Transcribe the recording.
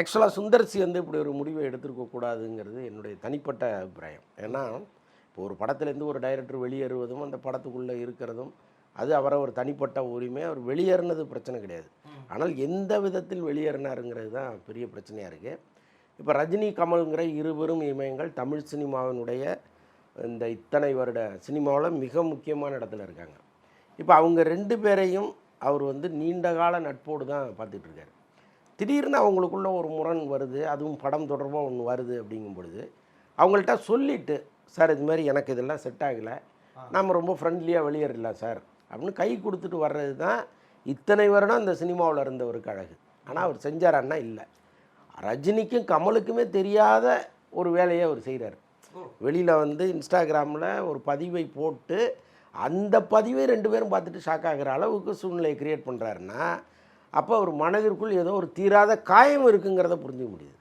ஆக்சுவலாக சுந்தர்சி வந்து இப்படி ஒரு முடிவை எடுத்துருக்கக்கூடாதுங்கிறது என்னுடைய தனிப்பட்ட அபிப்பிராயம். ஏன்னா இப்போ ஒரு படத்துலேருந்து ஒரு டைரக்டர் வெளியேறுவதும் அந்த படத்துக்குள்ளே இருக்கிறதும் அது அவரை ஒரு தனிப்பட்ட உரிமை. அவர் வெளியேறினது பிரச்சனை கிடையாது. ஆனால் எந்த விதத்தில் வெளியேறினாருங்கிறது தான் பெரிய பிரச்சனையாக இருக்குது. இப்போ ரஜினி கமல்ங்கிற இருவரும் இமயங்கள் தமிழ் சினிமாவினுடைய இந்த இத்தனை வருட சினிமாவில் மிக முக்கியமான இடத்துல இருக்காங்க. இப்போ அவங்க 2 பேரையும் அவர் வந்து நீண்ட கால நட்போடு தான் பார்த்துட்ருக்காரு. திடீர்னு அவங்களுக்குள்ள ஒரு முரண் வருது, அதுவும் படம் தொடர்பாக ஒன்று வருது அப்படிங்கும் பொழுது அவங்கள்ட்ட சொல்லிவிட்டு, சார் இது மாதிரி எனக்கு இதெல்லாம் செட் ஆகலை, நம்ம ரொம்ப ஃப்ரெண்ட்லியாக வெளியேறலாம் சார் அப்படின்னு கை கொடுத்துட்டு வர்றது தான் இத்தனை வருடம் இந்த சினிமாவில் இருந்தவருக்கு அழகு. ஆனால் அவர் செஞ்சாரான்னா இல்லை. ரஜினிக்கும் கமலுக்குமே தெரியாத ஒரு வேலையை அவர் செய்கிறார். வெளியில் வந்து இன்ஸ்டாகிராமில் ஒரு பதிவை போட்டு அந்த பதிவை 2 பேரும் பார்த்துட்டு ஷாக் ஆகிற அளவுக்கு சூழ்நிலையை கிரியேட் பண்ணுறாருன்னா அப்போ அவர் மனதிற்குள் ஏதோ ஒரு தீராத காயம் இருக்குங்கிறத புரிஞ்சுக்க முடியுது.